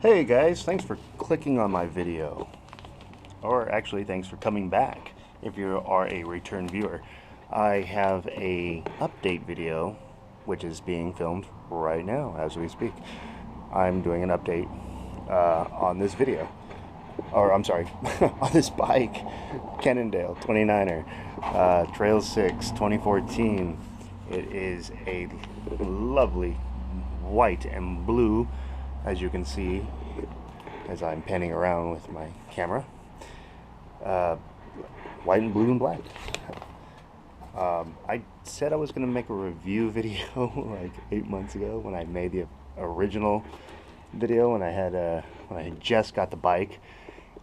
Hey guys, thanks for clicking on my video. Or actually, thanks for coming back if you are a return viewer. I have a update video which is being filmed right now as we speak. I'm doing an update on this video. Or I'm sorry, on this bike, Cannondale 29er, Trail 6 2014. It is a lovely white and blue, as you can see as I'm panning around with my camera. White and blue and black. I said I was going to make a review video like 8 months ago when I made the original video when I had just got the bike,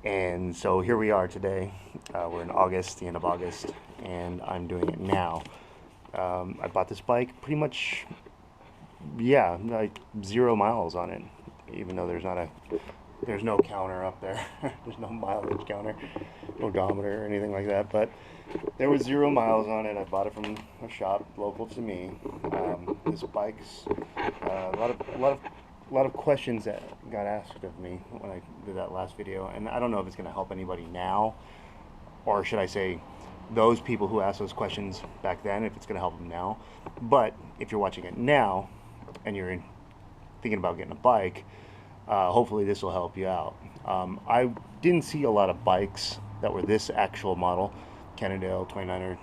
and so here we are today. We're in August, the end of August, and I'm doing it now. I bought this bike pretty much, yeah, like 0 miles on it, even though there's no counter up there. There's no mileage counter, odometer, or anything like that. But there was 0 miles on it. I bought it from a shop local to me. This bike's a lot of questions that got asked of me when I did that last video, and I don't know if it's going to help anybody now, or should I say, those people who asked those questions back then, if it's going to help them now. But if you're watching it now and you're thinking about getting a bike, hopefully this will help you out. I didn't see a lot of bikes that were this actual model, Cannondale 29er.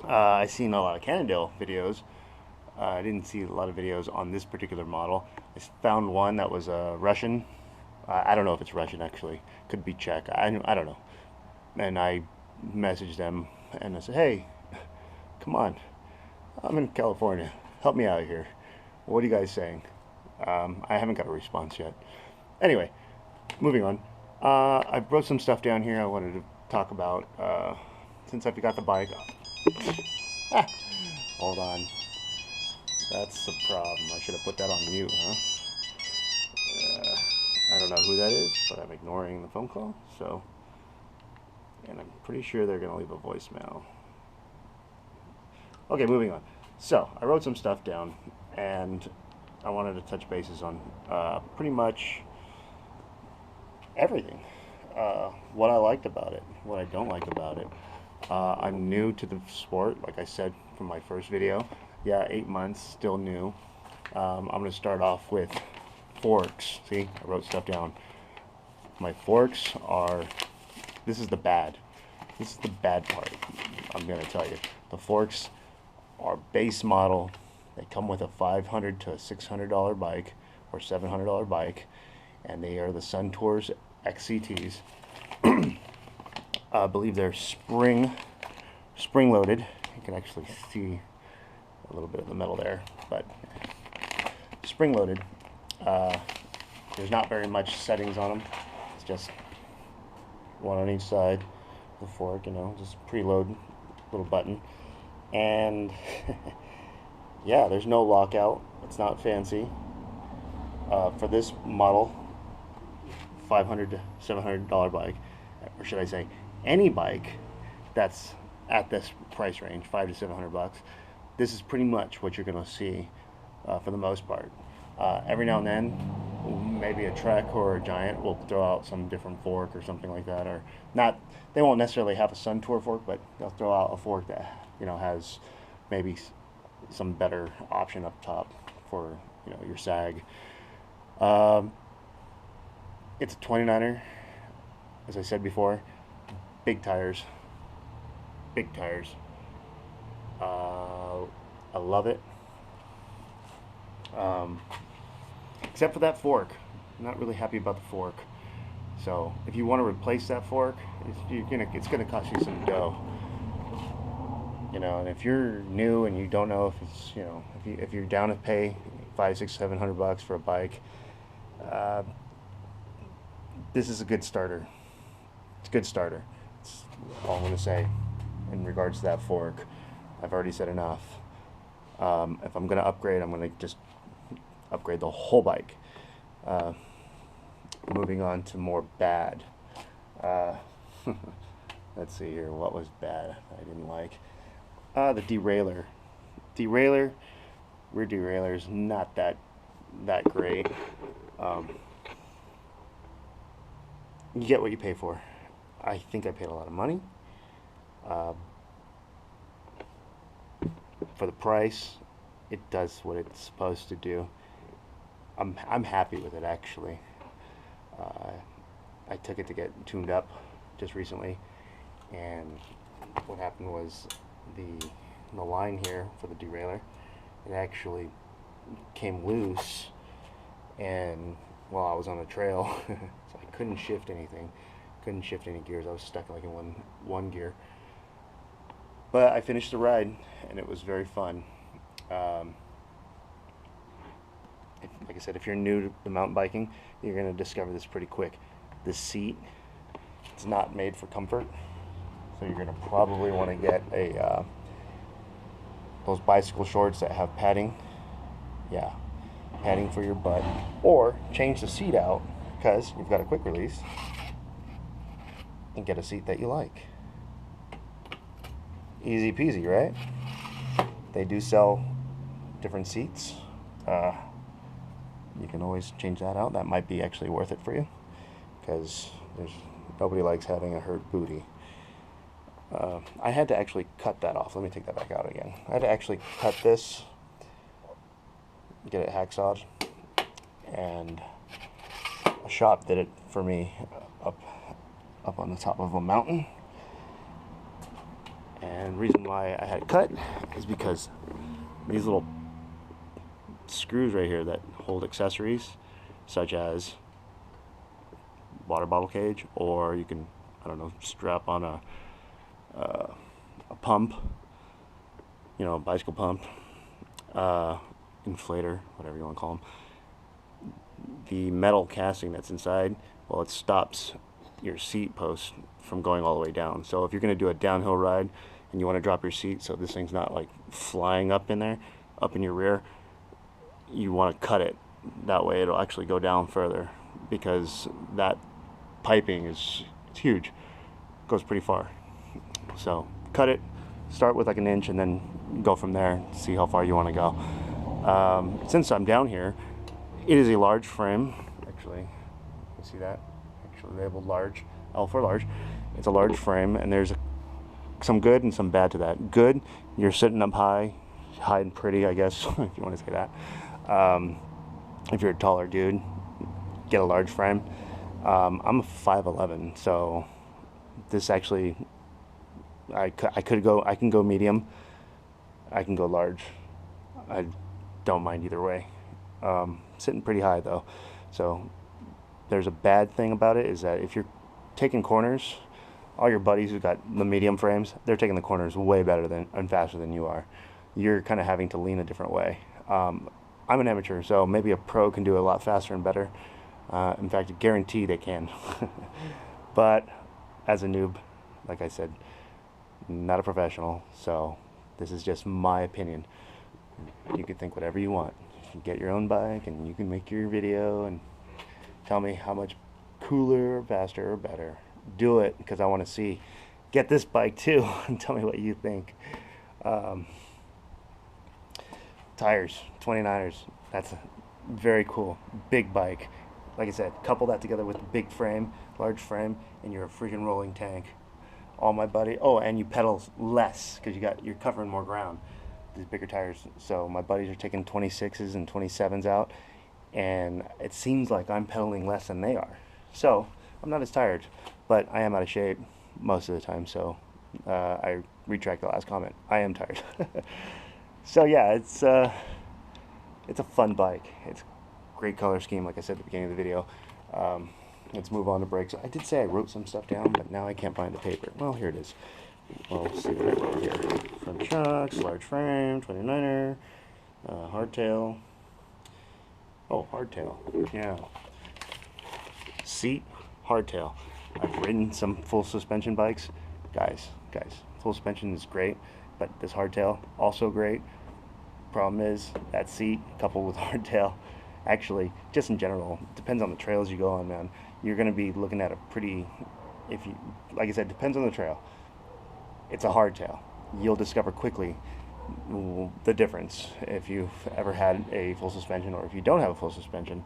I seen a lot of Cannondale videos. I didn't see a lot of videos on this particular model. I found one that was Russian. I don't know if it's Russian actually. Could be Czech. I don't know. And I messaged them and I said, hey, come on. I'm in California. Help me out here. What are you guys saying? I haven't got a response yet. Anyway, moving on. I wrote some stuff down here I wanted to talk about since I got the bike. Hold on. That's the problem. I should have put that on mute, huh? I don't know who that is, but I'm ignoring the phone call. So, and I'm pretty sure they're going to leave a voicemail. Okay, moving on. So, I wrote some stuff down, and I wanted to touch bases on pretty much everything. What I liked about it, what I don't like about it. I'm new to the sport, like I said from my first video. Yeah, 8 months, still new. I'm going to start off with forks. See, I wrote stuff down. My forks are, this is the bad part, I'm going to tell you. The forks are base model. They come with a $500 to a $600 bike or $700 bike, and they are the Suntours XCTs. I believe they're spring loaded. You can actually see a little bit of the metal there, but spring loaded. There's not very much settings on them. It's just one on each side. The fork, you know, just preload little button, and yeah, there's no lockout. It's not fancy. For this model, $500 to $700 bike, or should I say, any bike that's at this price range, $500 to $700, this is pretty much what you're going to see for the most part. Every now and then, maybe a Trek or a Giant will throw out some different fork or something like that, or not. They won't necessarily have a Suntour fork, but they'll throw out a fork that, you know, has maybe some better option up top for, you know, your sag. It's a 29er, as I said before. Big tires. I love it. Except for that fork. I'm not really happy about the fork. So if you want to replace that fork, it's gonna cost you some dough. You know, and if you're new and you don't know if it's, you know, if you're down to pay $500, $600, $700 for a bike, this is a good starter. It's a good starter. That's all I'm gonna say in regards to that fork. I've already said enough. If I'm gonna upgrade, I'm gonna just upgrade the whole bike. Moving on to more bad. Let's see here. What was bad I didn't like? The derailleur. Rear derailleur is not that great. you get what you pay for. I think I paid a lot of money for the price. It does what it's supposed to do. I'm happy with it, actually. I took it to get tuned up just recently, and what happened was the line here for the derailleur, it actually came loose, and while I was on the trail, so I couldn't shift anything, couldn't shift any gears. I was stuck like in one gear. But I finished the ride, and it was very fun. Like I said, if you're new to mountain biking, you're going to discover this pretty quick. The seat, it's not made for comfort, so you're going to probably want to get a those bicycle shorts that have padding. Yeah, padding for your butt, or change the seat out because you've got a quick release, and get a seat that you like. Easy peasy, right? They do sell different seats. You can always change that out. That might be actually worth it for you, because nobody likes having a hurt booty. I had to actually cut that off. Let me take that back out again. I had to actually cut this, get it hacksawed, and a shop did it for me up on the top of a mountain. And the reason why I had it cut is because these little screws right here that hold accessories, such as water bottle cage, or you can, I don't know, strap on a pump, you know, a bicycle pump, inflator, whatever you want to call them. The metal casting that's inside, well, it stops your seat post from going all the way down. So if you're going to do a downhill ride and you want to drop your seat so this thing's not like flying up in there, up in your rear, you want to cut it. That way it'll actually go down further, because that piping it's huge. It goes pretty far. So cut it, start with like an inch, and then go from there, see how far you want to go. Since I'm down here, it is a large frame. Actually, you see that? Actually labeled large, L for large. It's a large frame, and there's some good and some bad to that. Good, you're sitting up high and pretty, I guess, if you want to say that. If you're a taller dude, get a large frame. I'm a 5'11", so this actually, I can go medium, I can go large. I don't mind either way. Sitting pretty high though, so there's a bad thing about it, is that if you're taking corners, all your buddies who've got the medium frames, they're taking the corners way better than and faster than you are. You're kind of having to lean a different way. I'm an amateur, so maybe a pro can do it a lot faster and better. In fact, I guarantee they can. But as a noob, like I said, not a professional, so this is just my opinion. You can think whatever you want. You can get your own bike, and you can make your video and tell me how much cooler or faster or better. Do it, because I want to see. Get this bike too and tell me what you think. Tires, 29ers, that's very cool. Big bike. Like I said, couple that together with the big frame, large frame, and you're a freaking rolling tank. All my buddy, oh, and you pedal less because you're covering more ground. These bigger tires. So my buddies are taking 26s and 27s out, and it seems like I'm pedaling less than they are. So I'm not as tired, but I am out of shape most of the time. So I retract the last comment. I am tired. So yeah, it's a fun bike. It's a great color scheme, like I said at the beginning of the video. Let's move on to brakes. I did say I wrote some stuff down, but now I can't find the paper. Well, here it is. Well, let's see what I wrote here. Front shocks, large frame, 29er, hardtail. Oh, hardtail. Yeah. Seat, hardtail. I've ridden some full suspension bikes. Guys, full suspension is great, but this hardtail, also great. Problem is, that seat coupled with hardtail, actually, just in general, depends on the trails you go on, man. You're going to be looking at a pretty, like I said, depends on the trail. It's a hardtail. You'll discover quickly the difference if you've ever had a full suspension, or if you don't have a full suspension.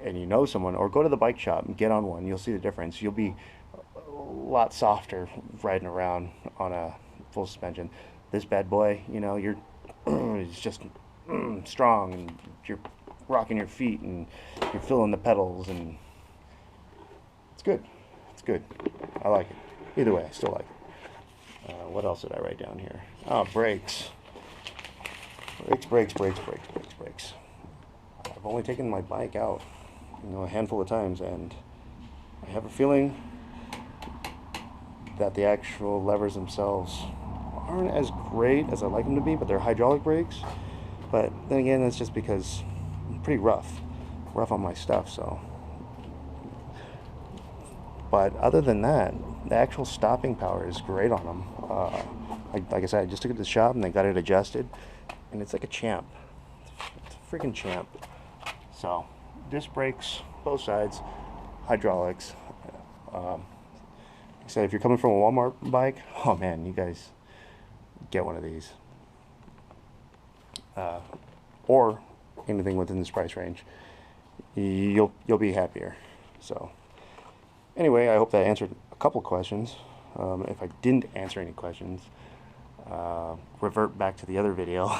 and you know someone, or go to the bike shop and get on one. You'll see the difference. You'll be a lot softer riding around on a full suspension. This bad boy, you know, you're it's just strong, and you're rocking your feet, and you're feeling the pedals, and it's good. It's good. I like it. Either way, I still like it. What else did I write down here? Oh, brakes. Brakes. I've only taken my bike out, you know, a handful of times, and I have a feeling that the actual levers themselves aren't as great as I like them to be, but they're hydraulic brakes. But then again, it's just because I'm pretty rough on my stuff, so. But other than that, the actual stopping power is great on them. Like I said, I just took it to the shop and they got it adjusted, and it's like a champ. It's a freaking champ. So, disc brakes, both sides, hydraulics. Like I said, if you're coming from a Walmart bike, oh man, you guys get one of these. Or anything within this price range, you'll be happier. So, anyway, I hope that answered a couple questions. If I didn't answer any questions, revert back to the other video,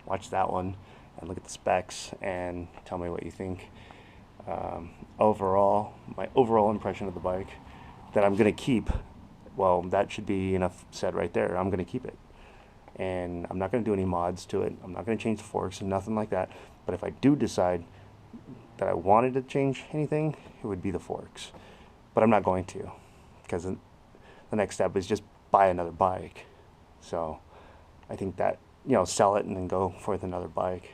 watch that one, and look at the specs, and tell me what you think. Overall, my overall impression of the bike that I'm going to keep, well, that should be enough said right there. I'm going to keep it. And I'm not going to do any mods to it. I'm not going to change the forks and nothing like that. But if I do decide that I wanted to change anything, it would be the forks. But I'm not going to, because the next step is just buy another bike. So I think that, you know, sell it and then go for another bike.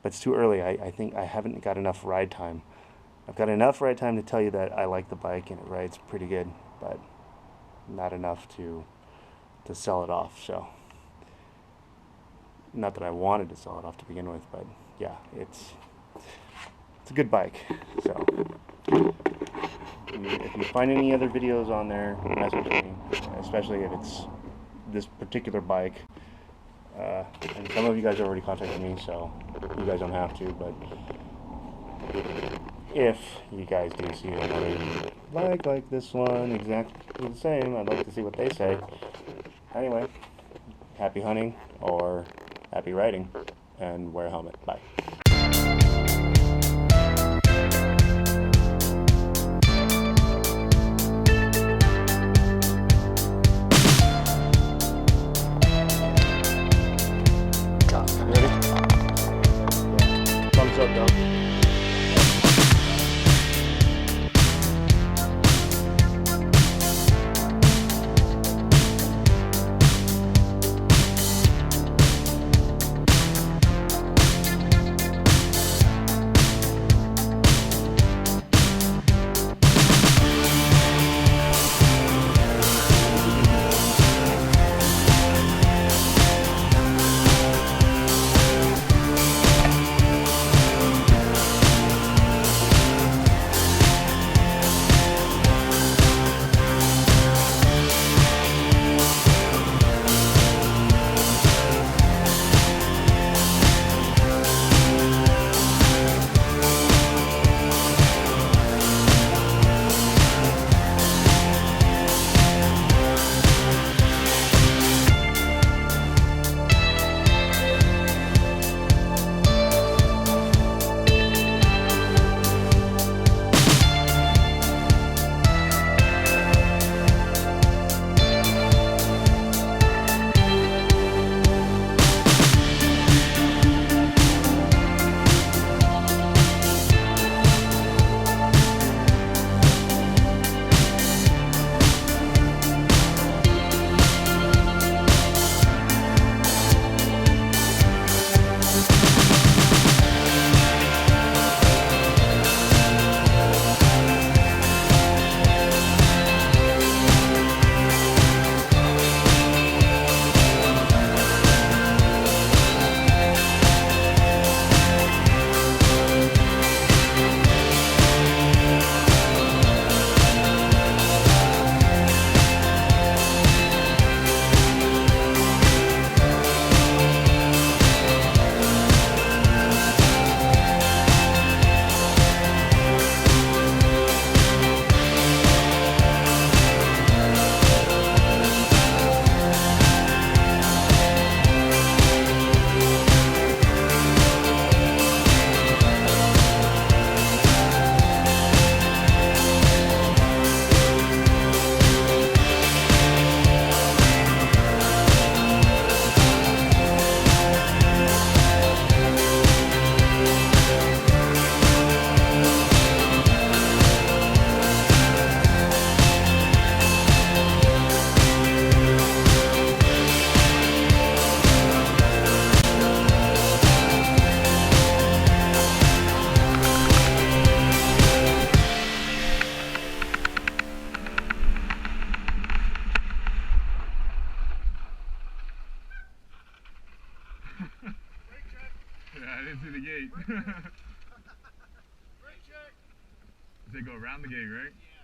But it's too early. I think I haven't got enough ride time. I've got enough ride time to tell you that I like the bike and it rides pretty good, but not enough to sell it off. So, not that I wanted to sell it off to begin with, but yeah, it's a good bike. So, if you find any other videos on there, message me, especially if it's this particular bike. And some of you guys already contacted me, so you guys don't have to, but if you guys do see another bike like this one, exactly the same, I'd like to see what they say. Anyway, happy hunting, or happy riding, and wear a helmet. Bye. Thumbs up, though. Yeah, I didn't see the gate. They go around the gate, right? Yeah.